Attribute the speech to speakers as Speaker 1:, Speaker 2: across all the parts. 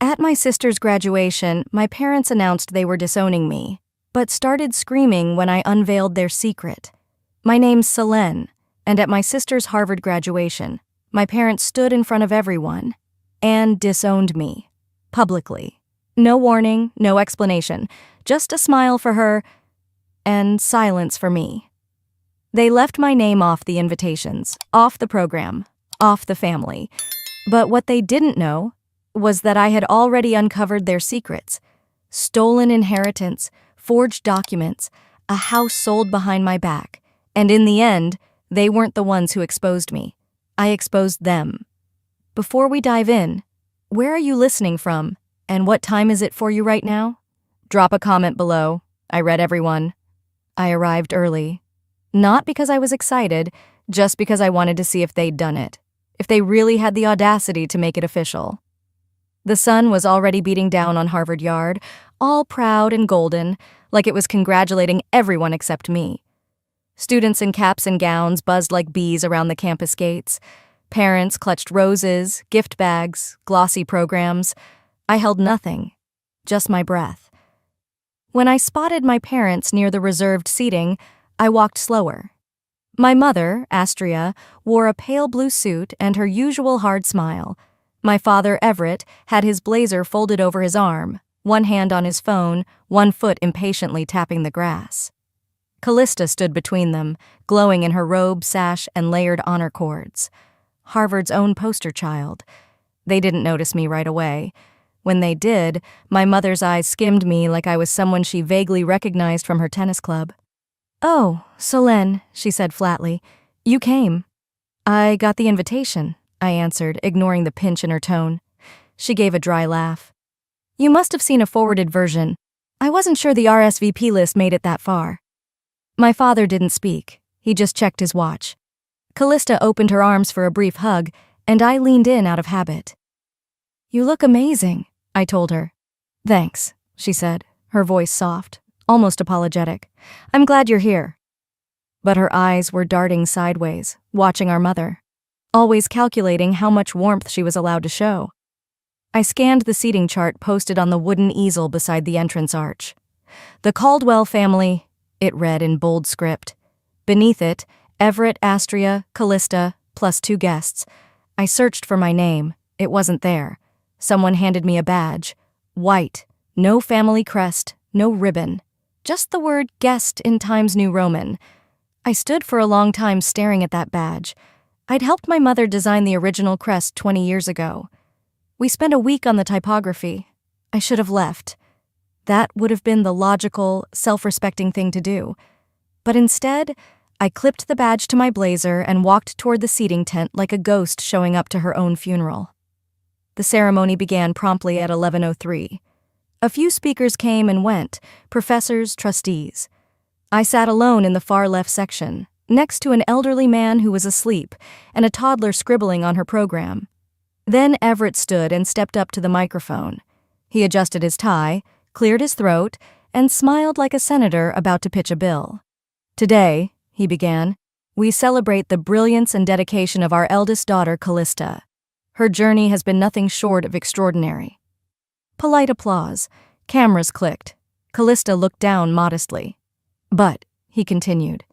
Speaker 1: At my sister's graduation, my parents announced they were disowning me, but started screaming when I unveiled their secret. My name's Selene, and at my sister's Harvard graduation, my parents stood in front of everyone and disowned me, publicly. No warning, no explanation, just a smile for her and silence for me. They left my name off the invitations, off the program, off the family. But what they didn't know was that I had already uncovered their secrets. Stolen inheritance, forged documents, a house sold behind my back. And in the end, they weren't the ones who exposed me. I exposed them. Before we dive in, where are you listening from, and what time is it for you right now? Drop a comment below. I read everyone. I arrived early. Not because I was excited, just because I wanted to see if they'd done it. If they really had the audacity to make it official. The sun was already beating down on Harvard Yard, all proud and golden, like it was congratulating everyone except me. Students in caps and gowns buzzed like bees around the campus gates. Parents clutched roses, gift bags, glossy programs. I held nothing, just my breath. When I spotted my parents near the reserved seating, I walked slower. My mother, Astria, wore a pale blue suit and her usual hard smile. My father, Everett, had his blazer folded over his arm, one hand on his phone, one foot impatiently tapping the grass. Callista stood between them, glowing in her robe, sash, and layered honor cords. Harvard's own poster child. They didn't notice me right away. When they did, my mother's eyes skimmed me like I was someone she vaguely recognized from her tennis club. "Oh, Selene," she said flatly. "You came." "I got the invitation," I answered, ignoring the pinch in her tone. She gave a dry laugh. "You must have seen a forwarded version. I wasn't sure the RSVP list made it that far." My father didn't speak. He just checked his watch. Callista opened her arms for a brief hug, and I leaned in out of habit. "You look amazing," I told her. "Thanks," she said, her voice soft, almost apologetic. "I'm glad you're here." But her eyes were darting sideways, watching our mother, always calculating how much warmth she was allowed to show. I scanned the seating chart posted on the wooden easel beside the entrance arch. "The Caldwell family," it read in bold script. Beneath it, Everett, Astria, Callista, plus 2 guests. I searched for my name. It wasn't there. Someone handed me a badge. White. No family crest. No ribbon. Just the word guest in Times New Roman. I stood for a long time staring at that badge. I'd helped my mother design the original crest 20 years ago. We spent a week on the typography. I should have left. That would have been the logical, self-respecting thing to do. But instead, I clipped the badge to my blazer and walked toward the seating tent like a ghost showing up to her own funeral. The ceremony began promptly at 11:03. A few speakers came and went, professors, trustees. I sat alone in the far left section, next to an elderly man who was asleep and a toddler scribbling on her program. Then Everett stood and stepped up to the microphone. He adjusted his tie, cleared his throat, and smiled like a senator about to pitch a bill. "Today," he began, "we celebrate the brilliance and dedication of our eldest daughter, Callista. Her journey has been nothing short of extraordinary." Polite applause. Cameras clicked. Callista looked down modestly. "But," he continued,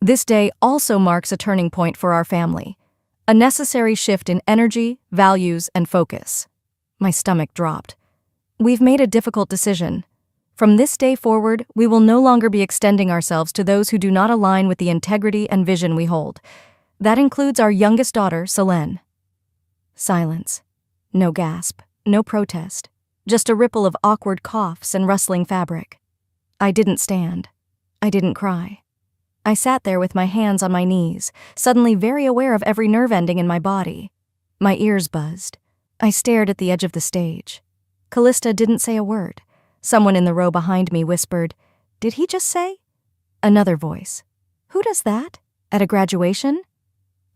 Speaker 1: "this day also marks a turning point for our family. A necessary shift in energy, values, and focus." My stomach dropped. "We've made a difficult decision. From this day forward, we will no longer be extending ourselves to those who do not align with the integrity and vision we hold. That includes our youngest daughter, Selene." Silence. No gasp, no protest. Just a ripple of awkward coughs and rustling fabric. I didn't stand. I didn't cry. I sat there with my hands on my knees, suddenly very aware of every nerve ending in my body. My ears buzzed. I stared at the edge of the stage. Callista didn't say a word. Someone in the row behind me whispered, "Did he just say?" Another voice. "Who does that? At a graduation?"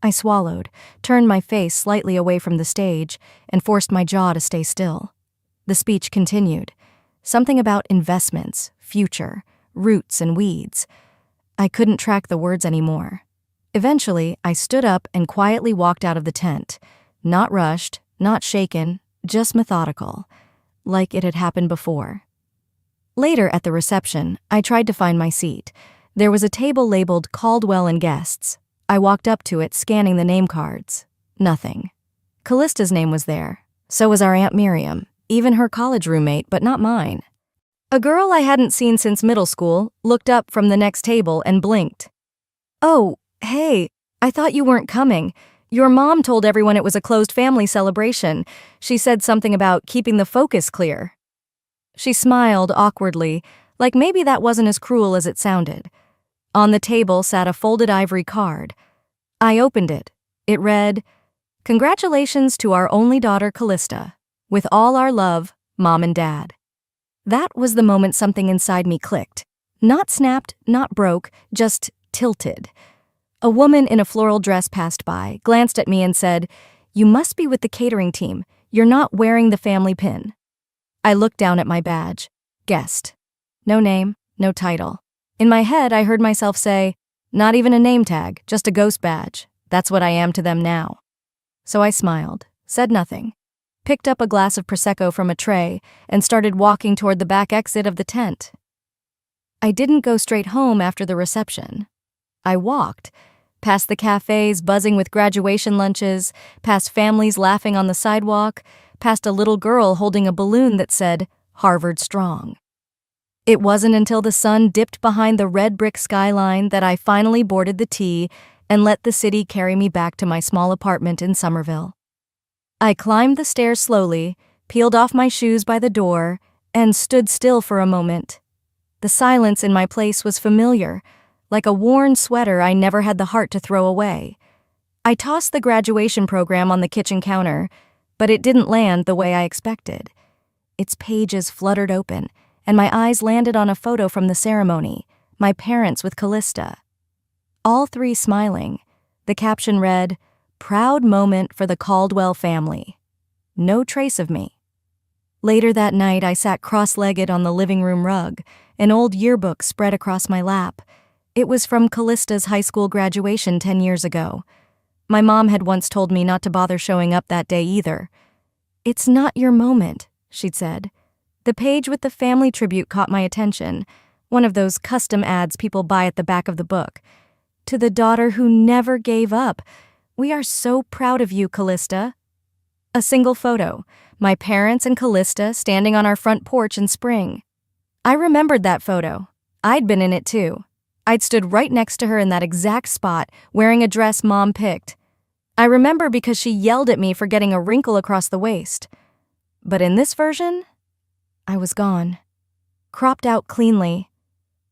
Speaker 1: I swallowed, turned my face slightly away from the stage, and forced my jaw to stay still. The speech continued. Something about investments, future, roots and weeds. I couldn't track the words anymore. Eventually, I stood up and quietly walked out of the tent. Not rushed, not shaken, just methodical. like it had happened before. Later at the reception, I tried to find my seat. There was a table labeled Caldwell and Guests. I walked up to it, scanning the name cards. Nothing. Callista's name was there. So was our Aunt Miriam, even her college roommate, but not mine. A girl I hadn't seen since middle school looked up from the next table and blinked. "Oh, hey, I thought you weren't coming. Your mom told everyone it was a closed family celebration. She said something about keeping the focus clear." She smiled awkwardly, like maybe that wasn't as cruel as it sounded. On the table sat a folded ivory card. I opened it. It read, "Congratulations to our only daughter, Callista. With all our love, Mom and Dad." That was the moment something inside me clicked. Not snapped, not broke, just tilted. A woman in a floral dress passed by, glanced at me and said, "You must be with the catering team. You're not wearing the family pin." I looked down at my badge. Guest. No name, no title. In my head, I heard myself say, "Not even a name tag, just a ghost badge. That's what I am to them now." So I smiled, said nothing, picked up a glass of Prosecco from a tray, and started walking toward the back exit of the tent. I didn't go straight home after the reception. I walked, past the cafes buzzing with graduation lunches, past families laughing on the sidewalk, past a little girl holding a balloon that said, "Harvard Strong." It wasn't until the sun dipped behind the red brick skyline that I finally boarded the T and let the city carry me back to my small apartment in Somerville. I climbed the stairs slowly, peeled off my shoes by the door, and stood still for a moment. The silence in my place was familiar, like a worn sweater I never had the heart to throw away. I tossed the graduation program on the kitchen counter, but it didn't land the way I expected. Its pages fluttered open, and my eyes landed on a photo from the ceremony, my parents with Callista. All three smiling. The caption read, "Proud moment for the Caldwell family." No trace of me. Later that night, I sat cross-legged on the living room rug, an old yearbook spread across my lap. It was from Callista's high school graduation 10 years ago. My mom had once told me not to bother showing up that day either. "It's not your moment," she'd said. The page with the family tribute caught my attention, one of those custom ads people buy at the back of the book. "To the daughter who never gave up. We are so proud of you, Callista." A single photo, my parents and Callista standing on our front porch in spring. I remembered that photo. I'd been in it too. I'd stood right next to her in that exact spot, wearing a dress Mom picked. I remember because she yelled at me for getting a wrinkle across the waist. But in this version, I was gone. Cropped out cleanly.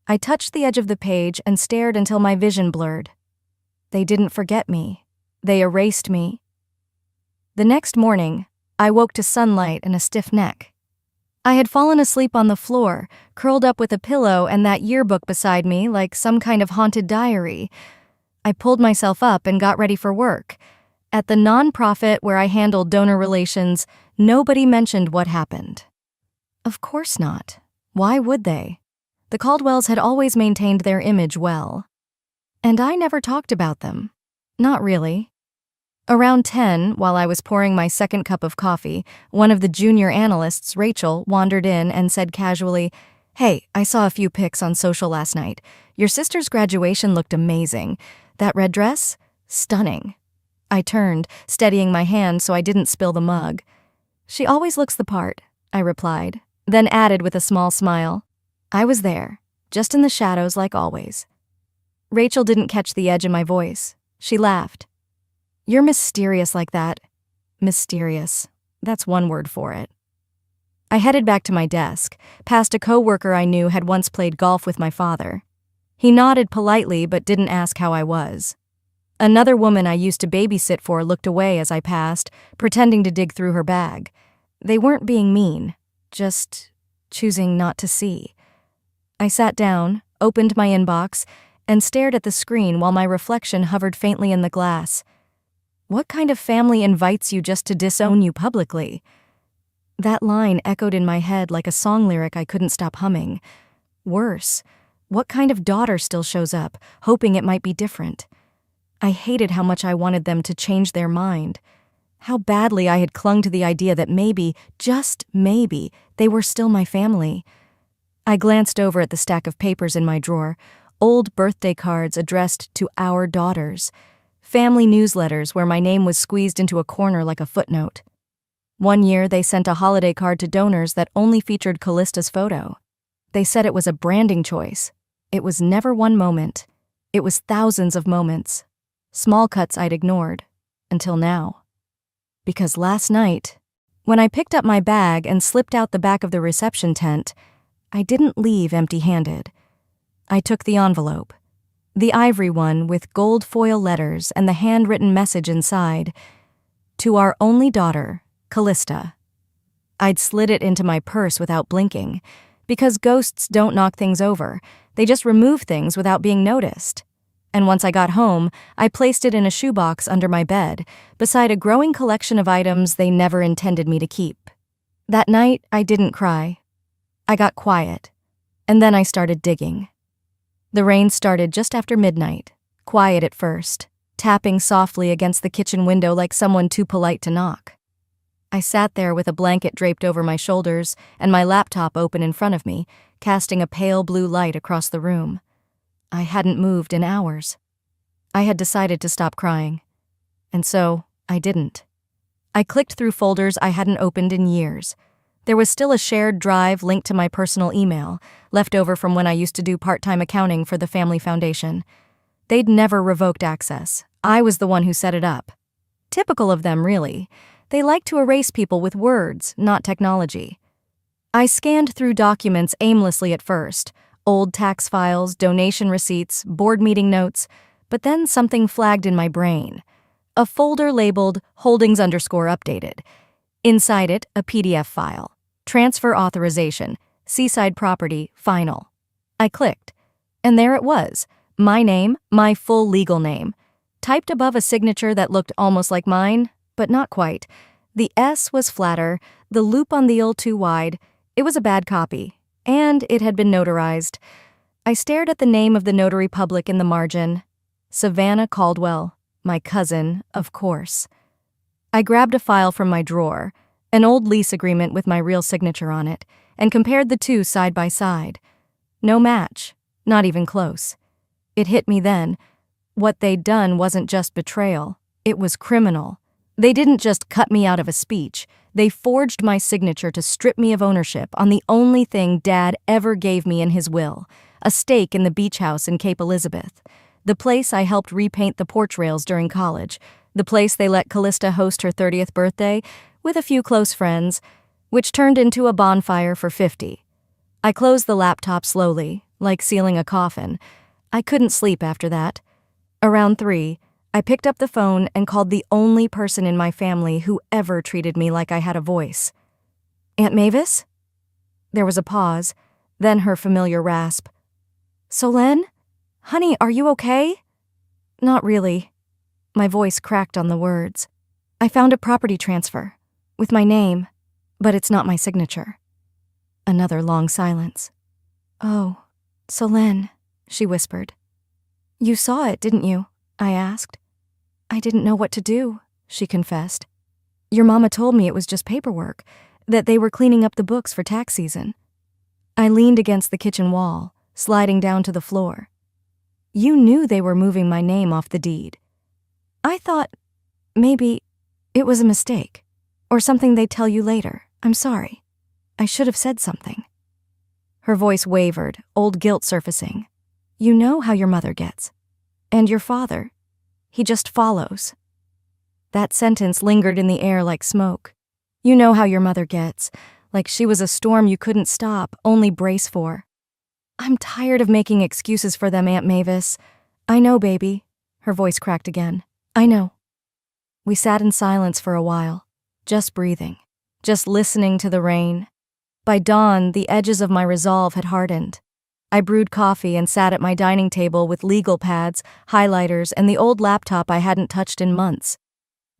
Speaker 1: I touched the edge of the page and stared until my vision blurred. They didn't forget me. They erased me. The next morning, I woke to sunlight and a stiff neck. I had fallen asleep on the floor, curled up with a pillow and that yearbook beside me like some kind of haunted diary. I pulled myself up and got ready for work. At the nonprofit where I handled donor relations, nobody mentioned what happened. Of course not. Why would they? The Caldwells had always maintained their image well. And I never talked about them. Not really. Around 10, while I was pouring my second cup of coffee, one of the junior analysts, Rachel, wandered in and said casually, "Hey, I saw a few pics on social last night. Your sister's graduation looked amazing. That red dress? Stunning." I turned, steadying my hand so I didn't spill the mug. "She always looks the part," I replied, then added with a small smile, "I was there, just in the shadows like always." Rachel didn't catch the edge in my voice. She laughed. "You're mysterious like that." Mysterious. That's one word for it. I headed back to my desk, past a coworker I knew had once played golf with my father. He nodded politely but didn't ask how I was. Another woman I used to babysit for looked away as I passed, pretending to dig through her bag. They weren't being mean, just choosing not to see. I sat down, opened my inbox, and stared at the screen while my reflection hovered faintly in the glass. What kind of family invites you just to disown you publicly? That line echoed in my head like a song lyric I couldn't stop humming. Worse, what kind of daughter still shows up, hoping it might be different? I hated how much I wanted them to change their mind. How badly I had clung to the idea that maybe, just maybe, they were still my family. I glanced over at the stack of papers in my drawer, old birthday cards addressed to our daughters, family newsletters where my name was squeezed into a corner like a footnote. One year, they sent a holiday card to donors that only featured Callista's photo. They said it was a branding choice. It was never one moment. It was thousands of moments. Small cuts I'd ignored, until now. Because last night, when I picked up my bag and slipped out the back of the reception tent, I didn't leave empty-handed. I took the envelope, the ivory one with gold foil letters and the handwritten message inside, "To our only daughter, Callista." I'd slid it into my purse without blinking, because ghosts don't knock things over, they just remove things without being noticed. And once I got home, I placed it in a shoebox under my bed, beside a growing collection of items they never intended me to keep. That night, I didn't cry. I got quiet, and then I started digging. The rain started just after midnight, quiet at first, tapping softly against the kitchen window like someone too polite to knock. I sat there with a blanket draped over my shoulders and my laptop open in front of me, casting a pale blue light across the room. I hadn't moved in hours. I had decided to stop crying, and so I didn't. I clicked through folders I hadn't opened in years. There was still a shared drive linked to my personal email, left over from when I used to do part-time accounting for the family foundation. They'd never revoked access. I was the one who set it up. Typical of them, really. They like to erase people with words, not technology. I scanned through documents aimlessly at first, old tax files, donation receipts, board meeting notes, but then something flagged in my brain. A folder labeled Holdings_updated. Inside it, a PDF file. Transfer authorization, Seaside Property, final. I clicked, and there it was. My name, my full legal name. Typed above a signature that looked almost like mine, but not quite. The S was flatter, the loop on the L too wide. It was a bad copy, and it had been notarized. I stared at the name of the notary public in the margin. Savannah Caldwell, my cousin, of course. I grabbed a file from my drawer, an old lease agreement with my real signature on it, and compared the two side by side. No match, not even close. It hit me then. What they'd done wasn't just betrayal, it was criminal. They didn't just cut me out of a speech, they forged my signature to strip me of ownership on the only thing Dad ever gave me in his will, a stake in the beach house in Cape Elizabeth, the place I helped repaint the porch rails during college, the place they let Callista host her 30th birthday with a few close friends, which turned into a bonfire for 50. I closed the laptop slowly, like sealing a coffin. I couldn't sleep after that. Around 3, I picked up the phone and called the only person in my family who ever treated me like I had a voice. "Aunt Mavis?" There was a pause, then her familiar rasp. "Solène? Honey, are you okay?" "Not really." My voice cracked on the words. "I found a property transfer, with my name, but it's not my signature." Another long silence. "Oh, Solène," she whispered. "You saw it, didn't you?" I asked. "I didn't know what to do," she confessed. "Your mama told me it was just paperwork, that they were cleaning up the books for tax season." I leaned against the kitchen wall, sliding down to the floor. "You knew they were moving my name off the deed." "I thought maybe it was a mistake, or something they'd tell you later. I'm sorry. I should have said something." Her voice wavered, old guilt surfacing. "You know how your mother gets. And your father. He just follows." That sentence lingered in the air like smoke. "You know how your mother gets, like she was a storm you couldn't stop, only brace for." "I'm tired of making excuses for them, Aunt Mavis." "I know, baby." Her voice cracked again. "I know." We sat in silence for a while, just breathing, just listening to the rain. By dawn, the edges of my resolve had hardened. I brewed coffee and sat at my dining table with legal pads, highlighters, and the old laptop I hadn't touched in months.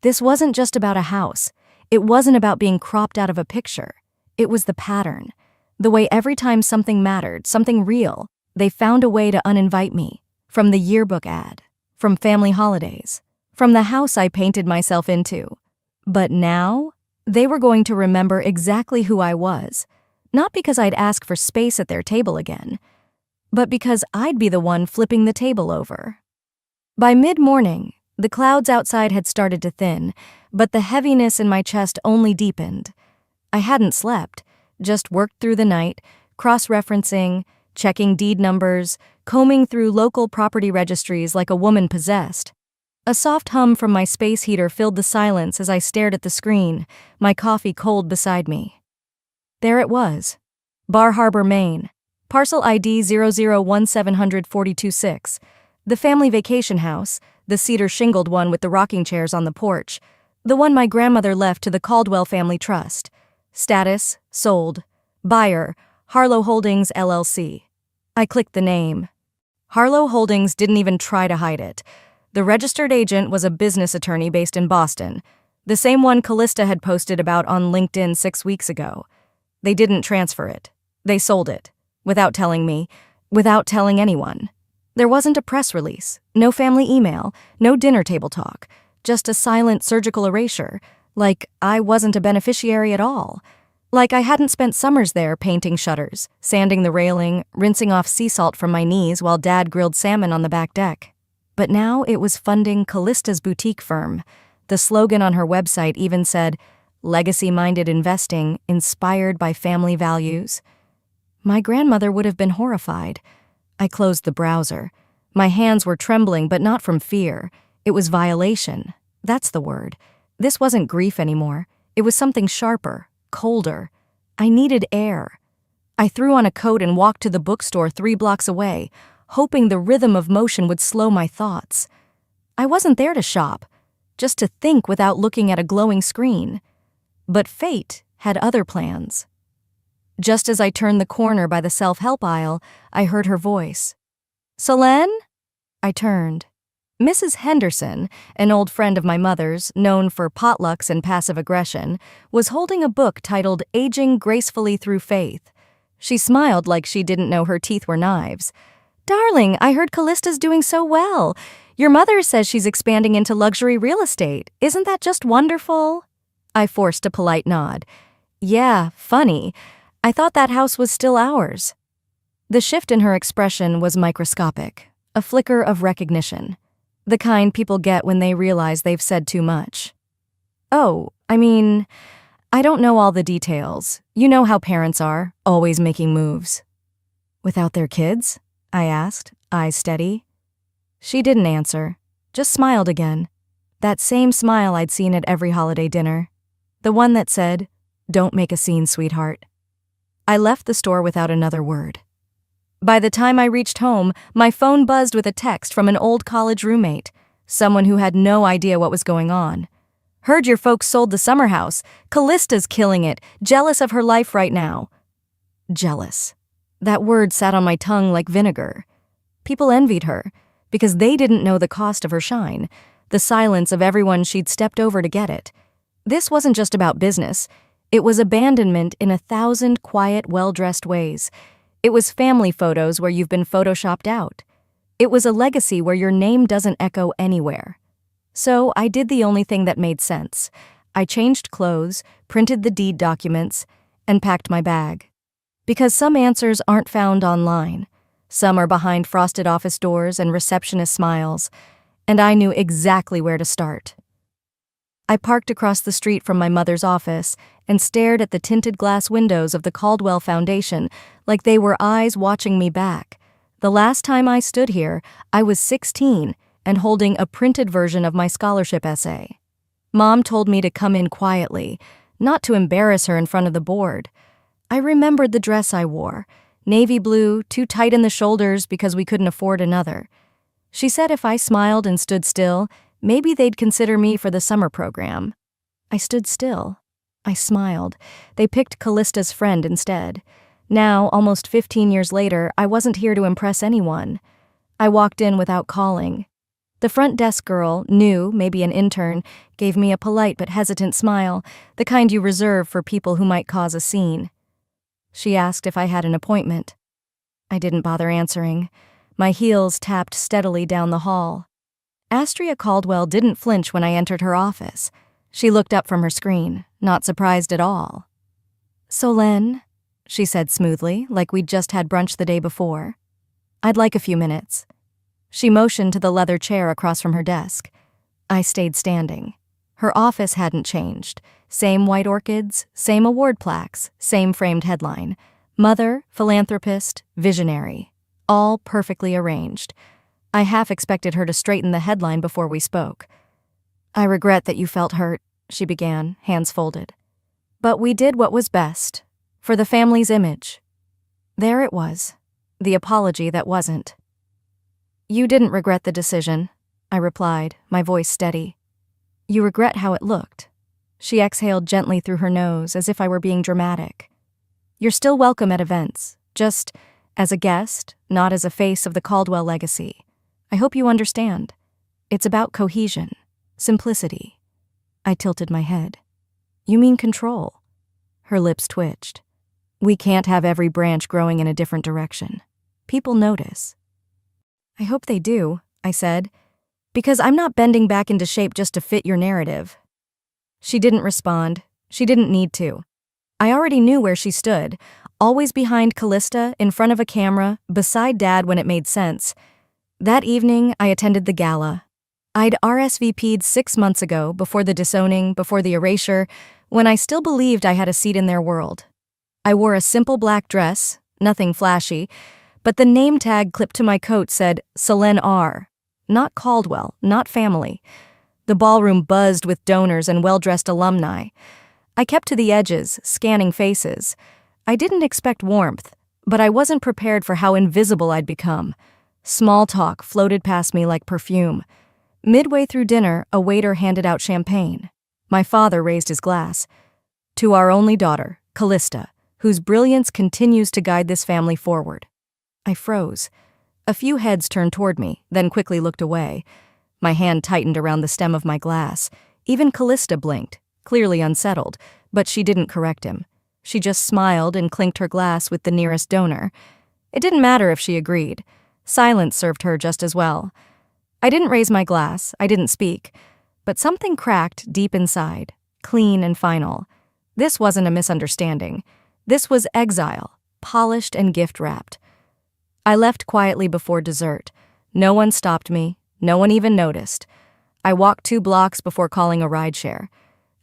Speaker 1: This wasn't just about a house. It wasn't about being cropped out of a picture. It was the pattern. The way every time something mattered, something real, they found a way to uninvite me. From the yearbook ad, from family holidays, from the house I painted myself into. But now, they were going to remember exactly who I was, not because I'd ask for space at their table again, but because I'd be the one flipping the table over. By mid-morning, the clouds outside had started to thin, but the heaviness in my chest only deepened. I hadn't slept, just worked through the night, cross-referencing, checking deed numbers, combing through local property registries like a woman possessed. A soft hum from my space heater filled the silence as I stared at the screen, my coffee cold beside me. There it was. Bar Harbor, Maine. Parcel ID 0017426. The family vacation house, the cedar shingled one with the rocking chairs on the porch, the one my grandmother left to the Caldwell Family Trust. Status, sold. Buyer, Harlow Holdings, LLC. I clicked the name. Harlow Holdings didn't even try to hide it. The registered agent was a business attorney based in Boston, the same one Callista had posted about on LinkedIn 6 weeks ago. They didn't transfer it. They sold it. Without telling me. Without telling anyone. There wasn't a press release, no family email, no dinner table talk, just a silent surgical erasure, like I wasn't a beneficiary at all. Like I hadn't spent summers there painting shutters, sanding the railing, rinsing off sea salt from my knees while Dad grilled salmon on the back deck. But now it was funding Callista's boutique firm. The slogan on her website even said, "Legacy-minded investing inspired by family values." My grandmother would have been horrified. I closed the browser. My hands were trembling, but not from fear. It was violation. That's the word. This wasn't grief anymore. It was something sharper, colder. I needed air. I threw on a coat and walked to the bookstore 3 blocks away, hoping the rhythm of motion would slow my thoughts. I wasn't there to shop, just to think without looking at a glowing screen. But fate had other plans. Just as I turned the corner by the self-help aisle, I heard her voice. "Selene?" I turned. Mrs. Henderson, an old friend of my mother's, known for potlucks and passive aggression, was holding a book titled Aging Gracefully Through Faith. She smiled like she didn't know her teeth were knives. "Darling, I heard Callista's doing so well. Your mother says she's expanding into luxury real estate. Isn't that just wonderful?" I forced a polite nod. "Yeah, funny. I thought that house was still ours." The shift in her expression was microscopic, a flicker of recognition, the kind people get when they realize they've said too much. "Oh, I don't know all the details. You know how parents are, always making moves." "Without their kids?" I asked, eyes steady. She didn't answer, just smiled again. That same smile I'd seen at every holiday dinner. The one that said, "Don't make a scene, sweetheart." I left the store without another word. By the time I reached home, my phone buzzed with a text from an old college roommate, someone who had no idea what was going on. "Heard your folks sold the summer house. Callista's killing it. Jealous of her life right now." Jealous. That word sat on my tongue like vinegar. People envied her, because they didn't know the cost of her shine, the silence of everyone she'd stepped over to get it. This wasn't just about business. It was abandonment in 1,000 quiet, well-dressed ways. It was family photos where you've been photoshopped out. It was a legacy where your name doesn't echo anywhere. So I did the only thing that made sense. I changed clothes, printed the deed documents, and packed my bag. Because some answers aren't found online. Some are behind frosted office doors and receptionist smiles, and I knew exactly where to start. I parked across the street from my mother's office and stared at the tinted glass windows of the Caldwell Foundation like they were eyes watching me back. The last time I stood here, I was 16 and holding a printed version of my scholarship essay. Mom told me to come in quietly, not to embarrass her in front of the board. I remembered the dress I wore, navy blue, too tight in the shoulders because we couldn't afford another. She said if I smiled and stood still, maybe they'd consider me for the summer program. I stood still. I smiled. They picked Callista's friend instead. Now, almost 15 years later, I wasn't here to impress anyone. I walked in without calling. The front desk girl, new, maybe an intern, gave me a polite but hesitant smile, the kind you reserve for people who might cause a scene. She asked if I had an appointment. I didn't bother answering. My heels tapped steadily down the hall. Astria Caldwell didn't flinch when I entered her office. She looked up from her screen, not surprised at all. "Solène," she said smoothly, like we'd just had brunch the day before. "I'd like a few minutes." She motioned to the leather chair across from her desk. I stayed standing. Her office hadn't changed. Same white orchids, same award plaques, same framed headline. Mother, philanthropist, visionary. All perfectly arranged. I half expected her to straighten the headline before we spoke. "I regret that you felt hurt," she began, hands folded. "But we did what was best, for the family's image." There it was, the apology that wasn't. "You didn't regret the decision," I replied, my voice steady. "You regret how it looked." She exhaled gently through her nose, as if I were being dramatic. "You're still welcome at events, just as a guest, not as a face of the Caldwell legacy. I hope you understand. It's about cohesion, simplicity." I tilted my head. "You mean control?" Her lips twitched. "We can't have every branch growing in a different direction. People notice." "I hope they do," I said, "because I'm not bending back into shape just to fit your narrative." She didn't respond. She didn't need to. I already knew where she stood, always behind Callista, in front of a camera, beside Dad when it made sense. That evening, I attended the gala. I'd RSVP'd 6 months ago, before the disowning, before the erasure, when I still believed I had a seat in their world. I wore a simple black dress, nothing flashy, but the name tag clipped to my coat said Solène R. Not Caldwell, not family. The ballroom buzzed with donors and well-dressed alumni. I kept to the edges, scanning faces. I didn't expect warmth, but I wasn't prepared for how invisible I'd become. Small talk floated past me like perfume. Midway through dinner, a waiter handed out champagne. My father raised his glass. "To our only daughter, Callista, whose brilliance continues to guide this family forward." I froze. A few heads turned toward me, then quickly looked away. My hand tightened around the stem of my glass. Even Callista blinked, clearly unsettled, but she didn't correct him. She just smiled and clinked her glass with the nearest donor. It didn't matter if she agreed. Silence served her just as well. I didn't raise my glass, I didn't speak, but something cracked deep inside, clean and final. This wasn't a misunderstanding. This was exile, polished and gift-wrapped. I left quietly before dessert. No one stopped me. No one even noticed. I walked 2 blocks before calling a rideshare.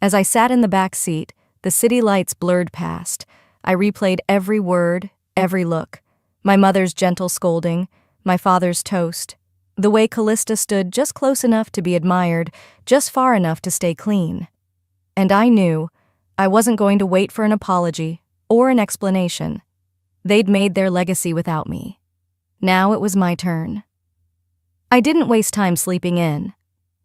Speaker 1: As I sat in the back seat, the city lights blurred past. I replayed every word, every look. My mother's gentle scolding, my father's toast. The way Callista stood just close enough to be admired, just far enough to stay clean. And I knew I wasn't going to wait for an apology or an explanation. They'd made their legacy without me. Now it was my turn. I didn't waste time sleeping in.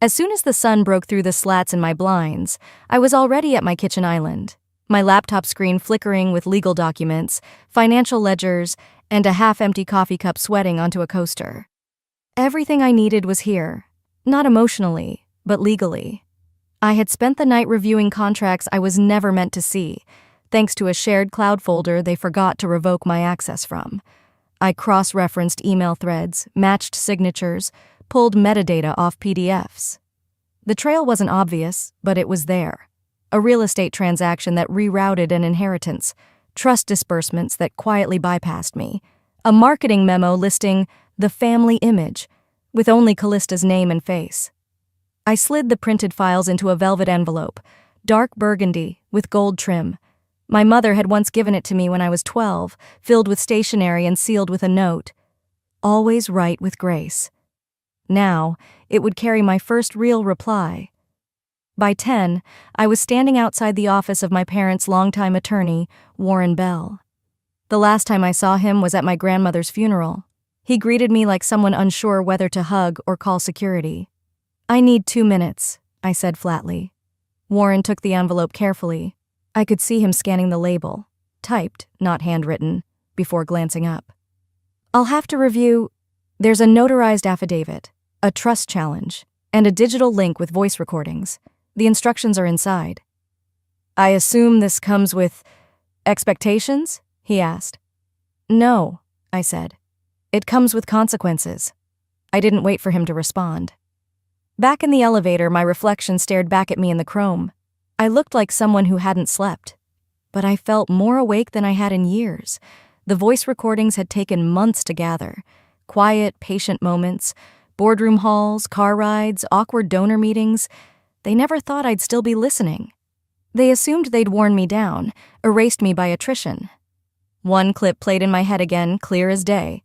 Speaker 1: As soon as the sun broke through the slats in my blinds, I was already at my kitchen island, my laptop screen flickering with legal documents, financial ledgers, and a half-empty coffee cup sweating onto a coaster. Everything I needed was here, not emotionally, but legally. I had spent the night reviewing contracts I was never meant to see, thanks to a shared cloud folder they forgot to revoke my access from. I cross-referenced email threads, matched signatures, pulled metadata off PDFs. The trail wasn't obvious, but it was there. A real estate transaction that rerouted an inheritance, trust disbursements that quietly bypassed me, a marketing memo listing the family image, with only Callista's name and face. I slid the printed files into a velvet envelope, dark burgundy, with gold trim. My mother had once given it to me when I was 12, filled with stationery and sealed with a note. Always write with grace. Now, it would carry my first real reply. By 10, I was standing outside the office of my parents' longtime attorney, Warren Bell. The last time I saw him was at my grandmother's funeral. He greeted me like someone unsure whether to hug or call security. "I need 2 minutes," I said flatly. Warren took the envelope carefully. I could see him scanning the label, typed, not handwritten, before glancing up. "I'll have to review. There's a notarized affidavit, a trust challenge, and a digital link with voice recordings. The instructions are inside." "I assume this comes with expectations?" he asked. "No," I said. "It comes with consequences." I didn't wait for him to respond. Back in the elevator, my reflection stared back at me in the chrome, I looked like someone who hadn't slept, but I felt more awake than I had in years. The voice recordings had taken months to gather. Quiet, patient moments, boardroom halls, car rides, awkward donor meetings. They never thought I'd still be listening. They assumed they'd worn me down, erased me by attrition. One clip played in my head again, clear as day.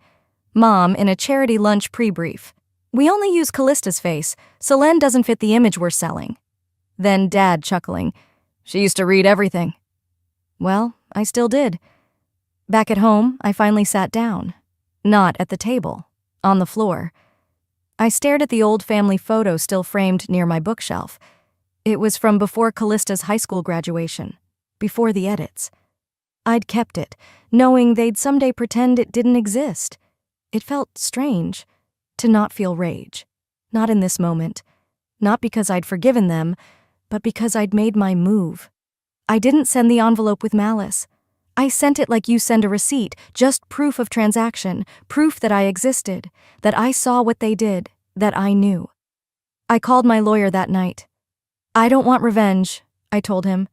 Speaker 1: Mom, in a charity lunch pre-brief. "We only use Callista's face. Selene doesn't fit the image we're selling." Then Dad chuckling. "She used to read everything." Well, I still did. Back at home, I finally sat down. Not at the table. On the floor. I stared at the old family photo still framed near my bookshelf. It was from before Callista's high school graduation. Before the edits. I'd kept it, knowing they'd someday pretend it didn't exist. It felt strange to not feel rage. Not in this moment. Not because I'd forgiven them, but because I'd made my move. I didn't send the envelope with malice. I sent it like you send a receipt, just proof of transaction, proof that I existed, that I saw what they did, that I knew. I called my lawyer that night. "I don't want revenge," I told him.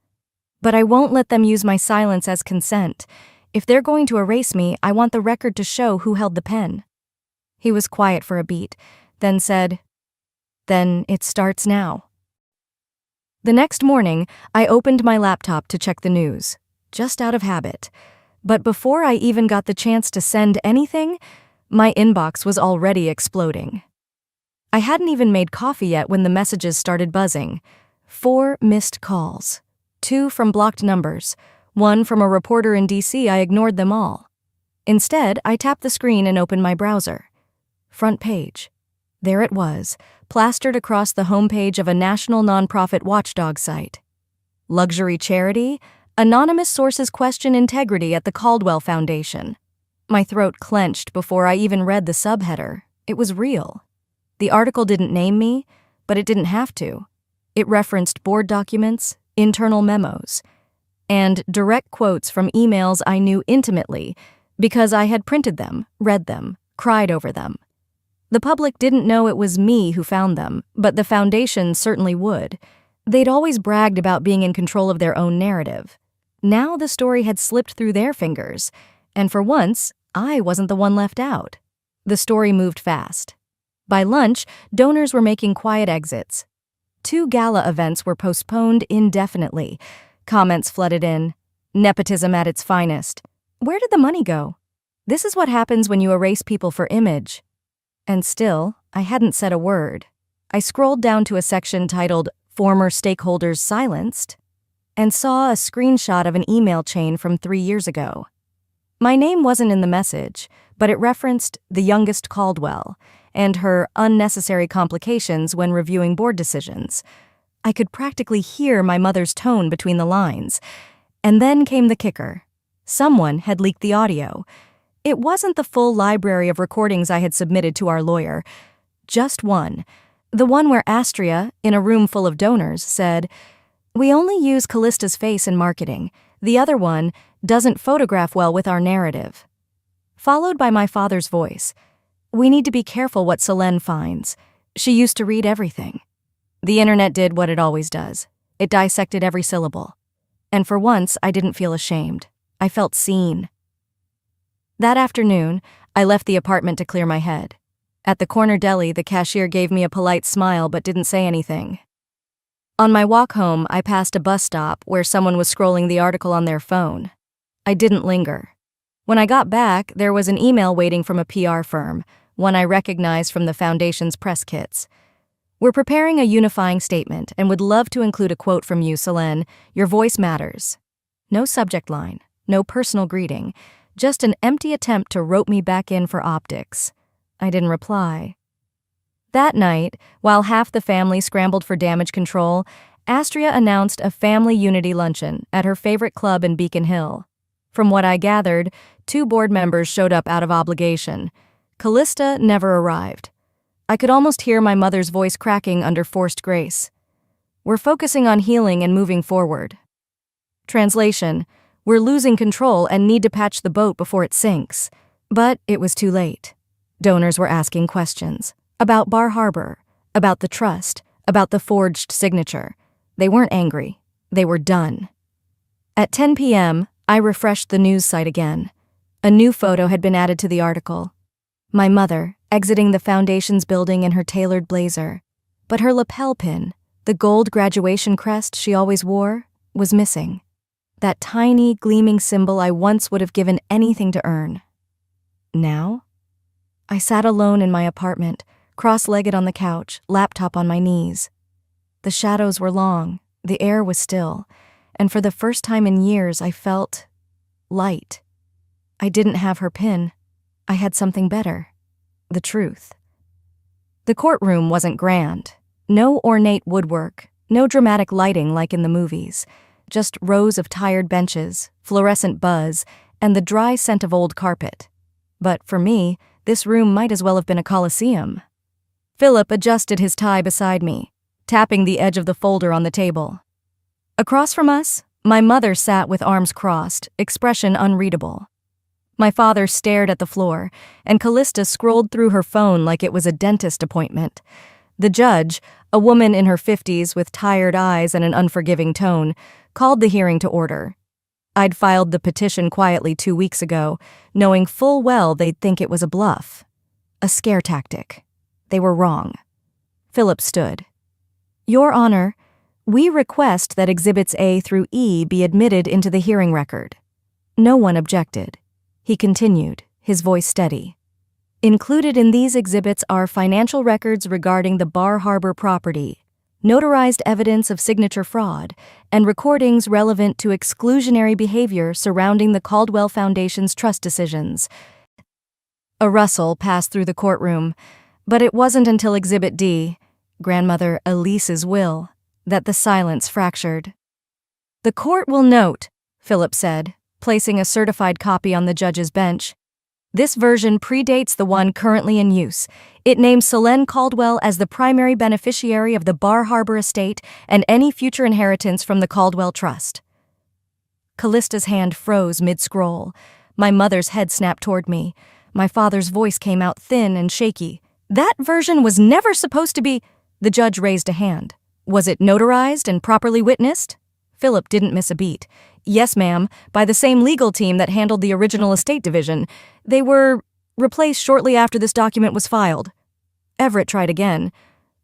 Speaker 1: "But I won't let them use my silence as consent. If they're going to erase me, I want the record to show who held the pen." He was quiet for a beat, then said, "Then it starts now." The next morning, I opened my laptop to check the news, just out of habit. But before I even got the chance to send anything, my inbox was already exploding. I hadn't even made coffee yet when the messages started buzzing. 4 missed calls. 2 from blocked numbers. 1 from a reporter in DC. I ignored them all. Instead, I tapped the screen and opened my browser. Front page. There it was, plastered across the homepage of a national nonprofit watchdog site. Luxury charity? Anonymous sources question integrity at the Caldwell Foundation. My throat clenched before I even read the subheader. It was real. The article didn't name me, but it didn't have to. It referenced board documents, internal memos, and direct quotes from emails I knew intimately because I had printed them, read them, cried over them. The public didn't know it was me who found them, but the foundation certainly would. They'd always bragged about being in control of their own narrative. Now the story had slipped through their fingers, and for once, I wasn't the one left out. The story moved fast. By lunch, donors were making quiet exits. 2 gala events were postponed indefinitely. Comments flooded in. Nepotism at its finest. Where did the money go? This is what happens when you erase people for image. And still, I hadn't said a word. I scrolled down to a section titled "Former Stakeholders Silenced" and saw a screenshot of an email chain from 3 years ago. My name wasn't in the message, but it referenced the youngest Caldwell and her unnecessary complications when reviewing board decisions. I could practically hear my mother's tone between the lines. And then came the kicker. Someone had leaked the audio. It wasn't the full library of recordings I had submitted to our lawyer. Just one. The one where Astria, in a room full of donors, said, "We only use Callista's face in marketing. The other one doesn't photograph well with our narrative." Followed by my father's voice. "We need to be careful what Selene finds. She used to read everything." The internet did what it always does. It dissected every syllable. And for once, I didn't feel ashamed. I felt seen. That afternoon, I left the apartment to clear my head. At the corner deli, the cashier gave me a polite smile but didn't say anything. On my walk home, I passed a bus stop where someone was scrolling the article on their phone. I didn't linger. When I got back, there was an email waiting from a PR firm, one I recognized from the foundation's press kits. "We're preparing a unifying statement and would love to include a quote from you, Selene. Your voice matters." No subject line, no personal greeting, just an empty attempt to rope me back in for optics. I didn't reply. That night, while half the family scrambled for damage control, Astria announced a family unity luncheon at her favorite club in Beacon Hill. From what I gathered, 2 board members showed up out of obligation. Callista never arrived. I could almost hear my mother's voice cracking under forced grace. "We're focusing on healing and moving forward." Translation: "We're losing control and need to patch the boat before it sinks." But it was too late. Donors were asking questions. About Bar Harbor, about the trust, about the forged signature. They weren't angry. They were done. At 10 p.m., I refreshed the news site again. A new photo had been added to the article. My mother, exiting the foundation's building in her tailored blazer. But her lapel pin, the gold graduation crest she always wore, was missing. That tiny, gleaming symbol I once would have given anything to earn. Now? I sat alone in my apartment, cross-legged on the couch, laptop on my knees. The shadows were long, the air was still, and for the first time in years I felt light. I didn't have her pin. I had something better. The truth. The courtroom wasn't grand. No ornate woodwork, no dramatic lighting like in the movies. Just rows of tired benches, fluorescent buzz, and the dry scent of old carpet. But for me, this room might as well have been a coliseum. Philip adjusted his tie beside me, tapping the edge of the folder on the table. Across from us, my mother sat with arms crossed, expression unreadable. My father stared at the floor, and Callista scrolled through her phone like it was a dentist appointment. The judge, a woman in her 50s with tired eyes and an unforgiving tone, called the hearing to order. I'd filed the petition quietly 2 weeks ago, knowing full well they'd think it was a bluff. A scare tactic. They were wrong. Philip stood. Your Honor, we request that Exhibits A through E be admitted into the hearing record. No one objected. He continued, his voice steady. Included in these exhibits are financial records regarding the Bar Harbor property, notarized evidence of signature fraud, and recordings relevant to exclusionary behavior surrounding the Caldwell Foundation's trust decisions. A rustle passed through the courtroom, but it wasn't until Exhibit D, Grandmother Elise's will, that the silence fractured. The court will note, Philip said, placing a certified copy on the judge's bench. This version predates the one currently in use. It names Selene Caldwell as the primary beneficiary of the Bar Harbor estate and any future inheritance from the Caldwell Trust. Callista's hand froze mid-scroll. My mother's head snapped toward me. My father's voice came out thin and shaky. That version was never supposed to be... The judge raised a hand. Was it notarized and properly witnessed? Philip didn't miss a beat. Yes, ma'am, by the same legal team that handled the original estate division. They were replaced shortly after this document was filed. Everett tried again.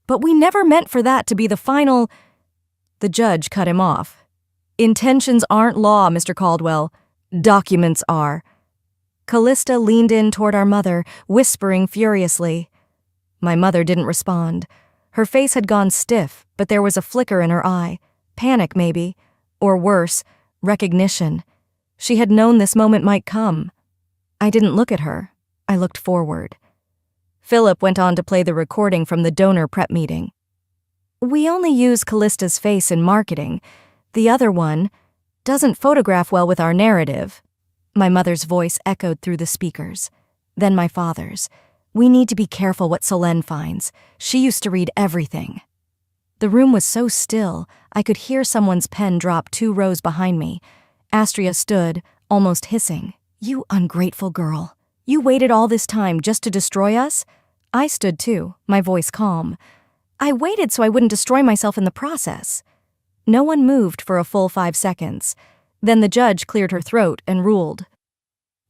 Speaker 1: But we never meant for that to be the final... The judge cut him off. Intentions aren't law, Mr. Caldwell. Documents are. Callista leaned in toward our mother, whispering furiously. My mother didn't respond. Her face had gone stiff, but there was a flicker in her eye. Panic, maybe. Or worse, recognition. She had known this moment might come. I didn't look at her. I looked forward. Philip went on to play the recording from the donor prep meeting. We only use Callista's face in marketing. The other one doesn't photograph well with our narrative. My mother's voice echoed through the speakers. Then my father's. We need to be careful what Selene finds. She used to read everything. The room was so still, I could hear someone's pen drop 2 rows behind me. Astria stood, almost hissing. You ungrateful girl. You waited all this time just to destroy us? I stood too, my voice calm. I waited so I wouldn't destroy myself in the process. No one moved for a full 5 seconds. Then the judge cleared her throat and ruled.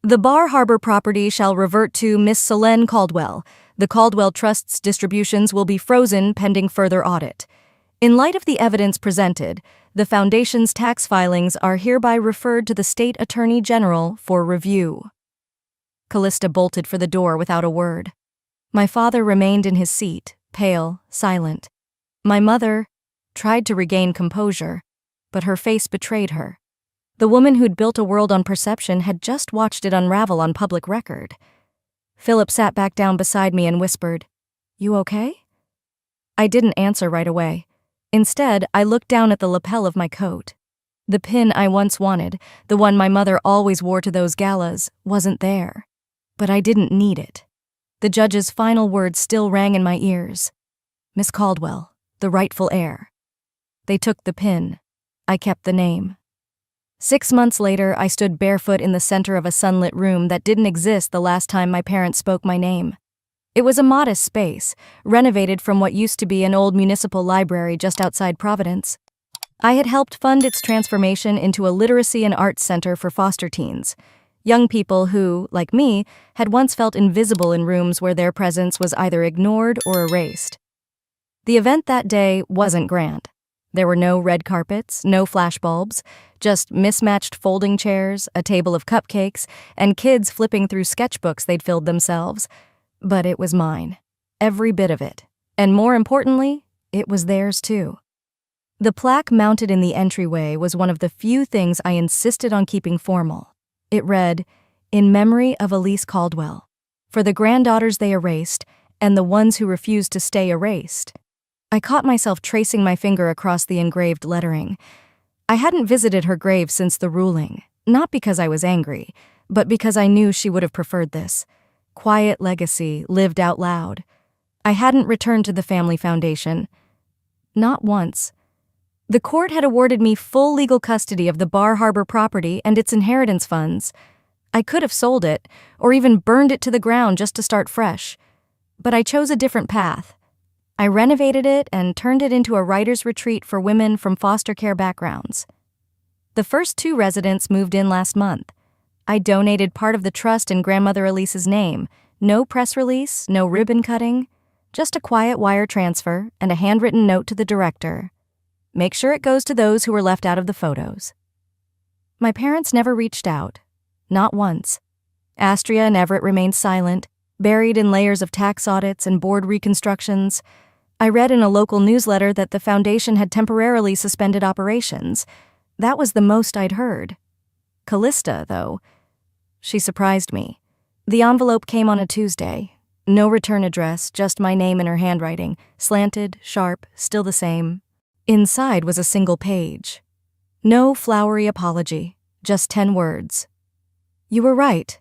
Speaker 1: The Bar Harbor property shall revert to Miss Selene Caldwell. The Caldwell Trust's distributions will be frozen pending further audit. In light of the evidence presented, the Foundation's tax filings are hereby referred to the State Attorney General for review. Callista bolted for the door without a word. My father remained in his seat, pale, silent. My mother tried to regain composure, but her face betrayed her. The woman who'd built a world on perception had just watched it unravel on public record. Philip sat back down beside me and whispered, You okay? I didn't answer right away. Instead, I looked down at the lapel of my coat. The pin I once wanted, the one my mother always wore to those galas, wasn't there. But I didn't need it. The judge's final words still rang in my ears. Miss Caldwell, the rightful heir. They took the pin. I kept the name. 6 months later, I stood barefoot in the center of a sunlit room that didn't exist the last time my parents spoke my name. It was a modest space, renovated from what used to be an old municipal library just outside Providence. I had helped fund its transformation into a literacy and arts center for foster teens, young people who, like me, had once felt invisible in rooms where their presence was either ignored or erased. The event that day wasn't grand. There were no red carpets, no flashbulbs, just mismatched folding chairs, a table of cupcakes, and kids flipping through sketchbooks they'd filled themselves. But it was mine. Every bit of it. And more importantly, it was theirs too. The plaque mounted in the entryway was one of the few things I insisted on keeping formal. It read, "In memory of Elise Caldwell, for the granddaughters they erased and the ones who refused to stay erased." I caught myself tracing my finger across the engraved lettering. I hadn't visited her grave since the ruling, not because I was angry, but because I knew she would have preferred this. Quiet legacy, lived out loud. I hadn't returned to the family foundation. Not once. The court had awarded me full legal custody of the Bar Harbor property and its inheritance funds. I could have sold it, or even burned it to the ground just to start fresh. But I chose a different path. I renovated it and turned it into a writer's retreat for women from foster care backgrounds. The first 2 residents moved in last month. I donated part of the trust in Grandmother Elise's name. No press release, no ribbon cutting, just a quiet wire transfer and a handwritten note to the director. Make sure it goes to those who were left out of the photos. My parents never reached out. Not once. Astria and Everett remained silent, buried in layers of tax audits and board reconstructions. I read in a local newsletter that the foundation had temporarily suspended operations. That was the most I'd heard. Callista, though, she surprised me. The envelope came on a Tuesday. No return address, just my name in her handwriting, slanted, sharp, still the same. Inside was a single page. No flowery apology, just 10 words. "You were right.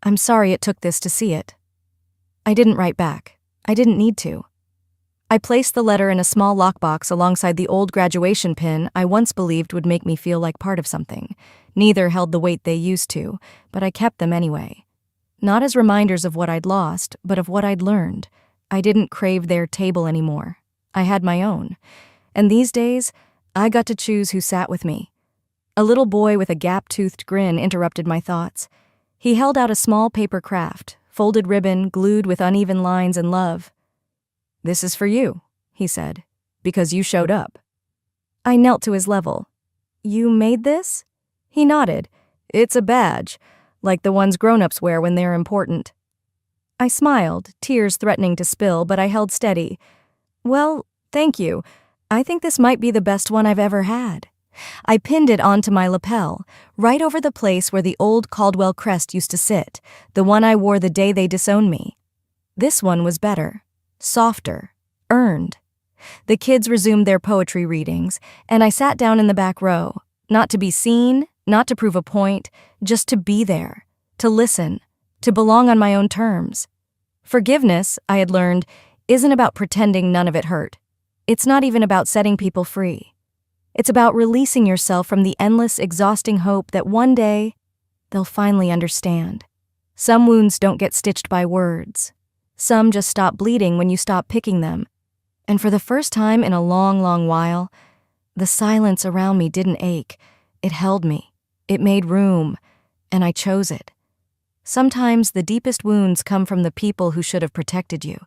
Speaker 1: I'm sorry it took this to see it." I didn't write back. I didn't need to. I placed the letter in a small lockbox alongside the old graduation pin I once believed would make me feel like part of something. Neither held the weight they used to, but I kept them anyway. Not as reminders of what I'd lost, but of what I'd learned. I didn't crave their table anymore. I had my own. And these days, I got to choose who sat with me. A little boy with a gap-toothed grin interrupted my thoughts. He held out a small paper craft, folded ribbon glued with uneven lines and love. "This is for you," he said, "because you showed up." I knelt to his level. "You made this?" He nodded. "It's a badge, like the ones grown-ups wear when they're important." I smiled, tears threatening to spill, but I held steady. "Well, thank you. I think this might be the best one I've ever had." I pinned it onto my lapel, right over the place where the old Caldwell crest used to sit, the one I wore the day they disowned me. This one was better, softer, earned. The kids resumed their poetry readings, and I sat down in the back row, not to be seen, not to prove a point, just to be there, to listen, to belong on my own terms. Forgiveness, I had learned, isn't about pretending none of it hurt. It's not even about setting people free. It's about releasing yourself from the endless, exhausting hope that one day they'll finally understand. Some wounds don't get stitched by words. Some just stop bleeding when you stop picking them. And for the first time in a long, long while, the silence around me didn't ache. It held me. It made room. And I chose it. Sometimes the deepest wounds come from the people who should have protected you.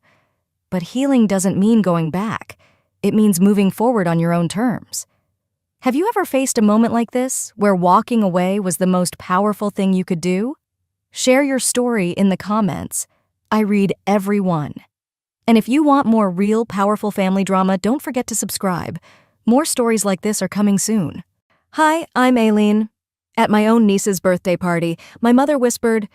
Speaker 1: But healing doesn't mean going back. It means moving forward on your own terms. Have you ever faced a moment like this, where walking away was the most powerful thing you could do? Share your story in the comments. I read every one. And if you want more real, powerful family drama, don't forget to subscribe. More stories like this are coming soon. Hi, I'm Aileen. At my own niece's birthday party, my mother whispered,